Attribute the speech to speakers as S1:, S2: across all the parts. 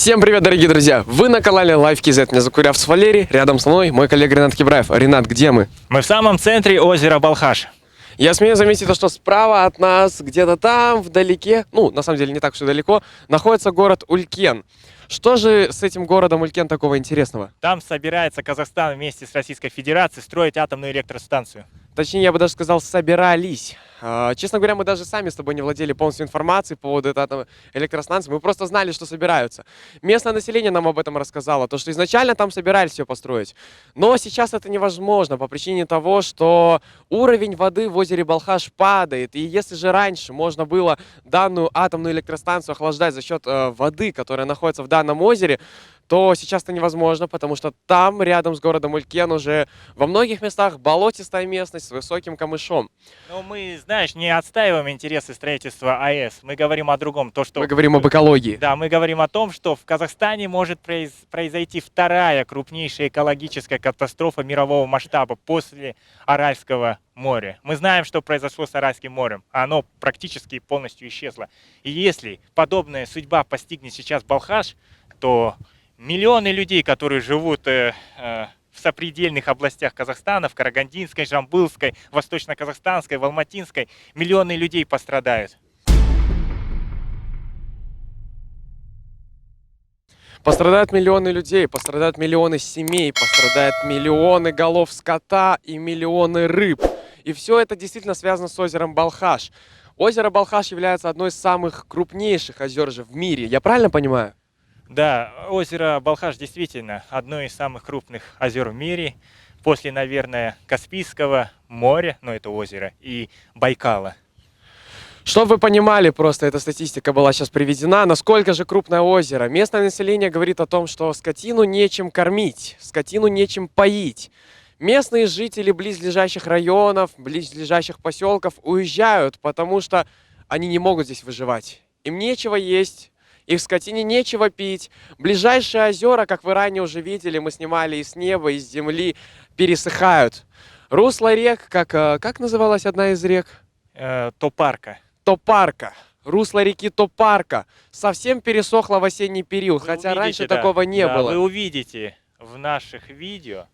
S1: Всем привет, дорогие друзья! Вы на канале LifeKZ. Меня зовут Курявцев Валерий. Рядом со мной мой коллега Ренат Кибраев. Ренат, где мы?
S2: Мы в самом центре озера Балхаш.
S1: Я смею заметить то, что справа от нас, где-то там, вдалеке, на самом деле не так уж и далеко, находится город Улькен. Что же с этим городом Улькен такого интересного?
S2: Там собирается Казахстан вместе с Российской Федерацией строить атомную электростанцию.
S1: Точнее, я бы даже сказал, собирались. Честно говоря, мы даже сами с тобой не владели полностью информацией по поводу этой атомной электростанции. Мы просто знали, что собираются. Местное население нам об этом рассказало, то, что изначально там собирались ее построить. Но сейчас это невозможно по причине того, что уровень воды в озере Балхаш падает. И если же раньше можно было данную атомную электростанцию охлаждать за счет воды, которая находится в данном озере, то сейчас это невозможно, потому что там, рядом с городом Улькен, уже во многих местах болотистая местность с высоким камышом.
S2: Но мы, знаешь, не отстаиваем интересы строительства АЭС. Мы говорим о другом.
S1: Мы говорим об экологии.
S2: Да, мы говорим о том, что в Казахстане может произойти вторая крупнейшая экологическая катастрофа мирового масштаба после Аральского моря. Мы знаем, что произошло с Аральским морем. Оно практически полностью исчезло. И если подобная судьба постигнет сейчас Балхаш, то миллионы людей, которые живут в сопредельных областях Казахстана, в Карагандинской, Жамбылской, Восточно-Казахстанской, в Алматинской, миллионы людей пострадают.
S1: Пострадают миллионы людей, пострадают миллионы семей, пострадают миллионы голов скота и миллионы рыб. И все это действительно связано с озером Балхаш. Озеро Балхаш является одной из самых крупнейших озер же в мире. Я правильно понимаю?
S2: Да, озеро Балхаш действительно одно из самых крупных озер в мире. После, наверное, Каспийского моря, это озеро, и Байкала.
S1: Чтобы вы понимали, просто эта статистика была сейчас приведена, насколько же крупное озеро. Местное население говорит о том, что скотину нечем кормить, скотину нечем поить. Местные жители близлежащих районов, близлежащих поселков уезжают, потому что они не могут здесь выживать. Им нечего есть, их скотине нечего пить. Ближайшие озера, как вы ранее уже видели, мы снимали из неба, из земли, пересыхают. Русло рек, как называлась одна из рек?
S2: Топарка.
S1: Топарка. Русло реки Топарка совсем пересохло в осенний период, хотя раньше такого не было.
S2: Вы увидите в наших видео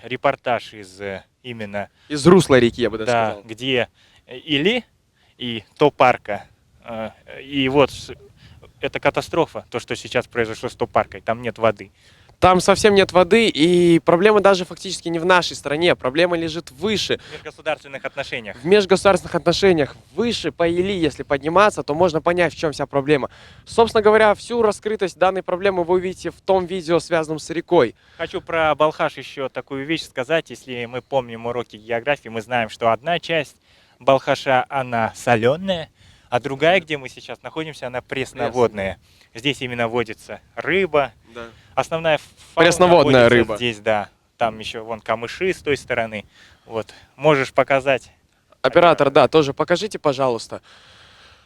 S2: репортаж из
S1: из русла реки, я бы даже сказал.
S2: Где Или и Топарка. И вот это катастрофа, то, что сейчас произошло с Топаркой. Там нет воды.
S1: Там совсем нет воды, и проблема даже фактически не в нашей стране. Проблема лежит выше.
S2: В межгосударственных отношениях.
S1: В межгосударственных отношениях. Выше по Или, если подниматься, то можно понять, в чем вся проблема. Собственно говоря, всю раскрытость данной проблемы вы увидите в том видео, связанном с рекой.
S2: Хочу про Балхаш еще такую вещь сказать. Если мы помним уроки географии, мы знаем, что одна часть Балхаша, она соленая, а другая, где мы сейчас находимся, она пресноводная. Здесь именно водится рыба.
S1: Да.
S2: Основная фауна
S1: пресноводная рыба.
S2: Здесь, да. Там еще вон камыши с той стороны. Вот. Можешь показать.
S1: Оператор, да, тоже покажите, пожалуйста.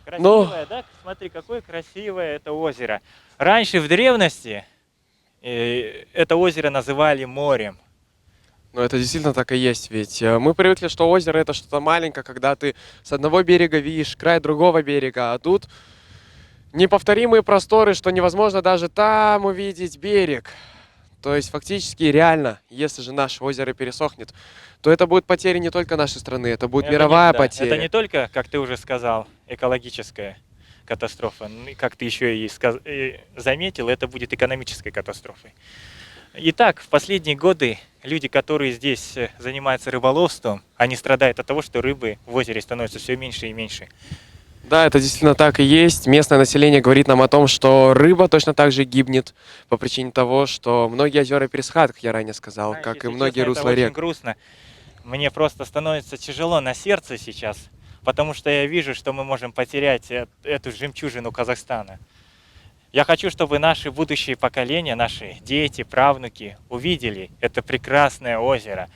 S2: Красивое, да? Смотри, какое красивое это озеро. Раньше, в древности, это озеро называли морем.
S1: Но это действительно так и есть, ведь мы привыкли, что озеро это что-то маленькое, когда ты с одного берега видишь край другого берега, а тут неповторимые просторы, что невозможно даже там увидеть берег. То есть фактически реально, если же наше озеро пересохнет, то это будет потеря не только нашей страны, это будет мировая потеря.
S2: Это не только, как ты уже сказал, экологическая катастрофа, как ты еще и заметил, это будет экономической катастрофой. Итак, в последние годы люди, которые здесь занимаются рыболовством, они страдают от того, что рыбы в озере становится все меньше и меньше.
S1: Да, это действительно так и есть. Местное население говорит нам о том, что рыба точно так же гибнет по причине того, что многие озера пересыхают, как я ранее сказал,
S2: Знаешь,
S1: как и
S2: если
S1: многие
S2: честно,
S1: русла
S2: это
S1: рек.
S2: очень грустно. Мне просто становится тяжело на сердце сейчас, потому что я вижу, что мы можем потерять эту жемчужину Казахстана. Я хочу, чтобы наши будущие поколения, наши дети, правнуки увидели это прекрасное озеро.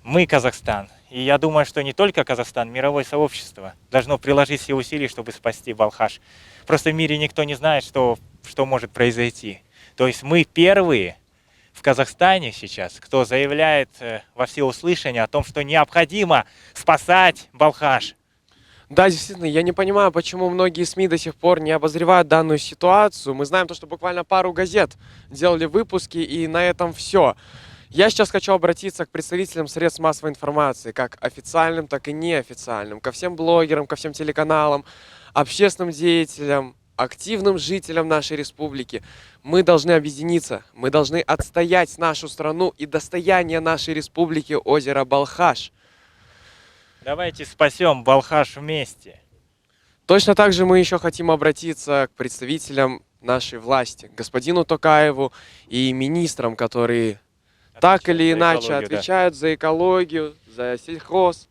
S2: Мы Казахстан. И я думаю, что не только Казахстан, мировое сообщество должно приложить все усилия, чтобы спасти Балхаш. Просто в мире никто не знает, что может произойти. То есть мы первые в Казахстане сейчас, кто заявляет во всеуслышание о том, что необходимо спасать Балхаш.
S1: Да, действительно, я не понимаю, почему многие СМИ до сих пор не обозревают данную ситуацию. Мы знаем то, что буквально пару газет делали выпуски, и на этом все. Я сейчас хочу обратиться к представителям средств массовой информации, как официальным, так и неофициальным, ко всем блогерам, ко всем телеканалам, общественным деятелям, активным жителям нашей республики. Мы должны объединиться, мы должны отстоять нашу страну и достояние нашей республики озера Балхаш.
S2: Давайте спасем Балхаш вместе.
S1: Точно так же мы еще хотим обратиться к представителям нашей власти, к господину Токаеву и министрам, которые так
S2: Отвечать
S1: или
S2: за
S1: иначе
S2: экологию, да.
S1: отвечают за экологию, за сельхоз.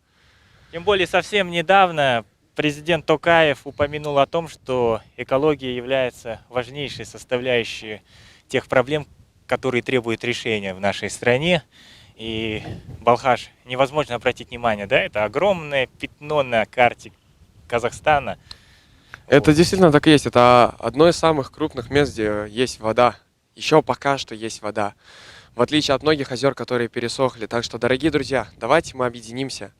S2: Тем более совсем недавно президент Токаев упомянул о том, что экология является важнейшей составляющей тех проблем, которые требуют решения в нашей стране. И Балхаш невозможно обратить внимание, да, это огромное пятно на карте Казахстана.
S1: Это
S2: Вот.
S1: действительно так и есть. Это одно из самых крупных мест, где есть вода. Еще пока что есть вода. В отличие от многих озер, которые пересохли. Так что, дорогие друзья, давайте мы объединимся.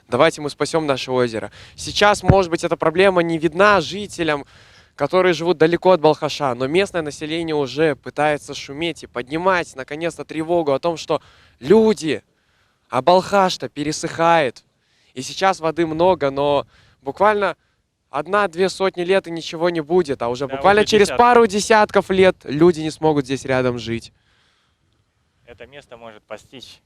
S1: Давайте мы спасем наше озеро. Сейчас, может быть, эта проблема не видна жителям, которые живут далеко от Балхаша, но местное население уже пытается шуметь и поднимать, наконец-то, тревогу о том, что люди, а Балхаш-то пересыхает. И сейчас воды много, но буквально 1-2 сотни лет и ничего не будет, а уже
S2: Да,
S1: буквально
S2: уже
S1: через
S2: десятки.
S1: пару десятков лет люди не смогут здесь рядом жить.
S2: Это место может постичь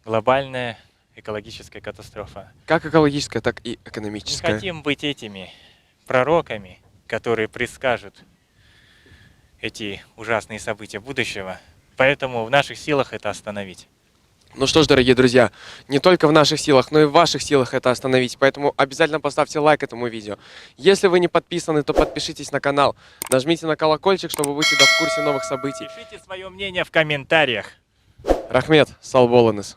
S2: глобальная экологическая катастрофа.
S1: Как экологическая, так и
S2: Не
S1: экономическая.
S2: хотим быть этими пророками, которые предскажут эти ужасные события будущего. Поэтому в наших силах это остановить.
S1: Ну что ж, дорогие друзья, не только в наших силах, но и в ваших силах это остановить. Поэтому обязательно поставьте лайк этому видео. Если вы не подписаны, то подпишитесь на канал. Нажмите на колокольчик, чтобы быть всегда в курсе новых событий.
S2: Пишите свое мнение в комментариях.
S1: Рахмет, сау болыңыз.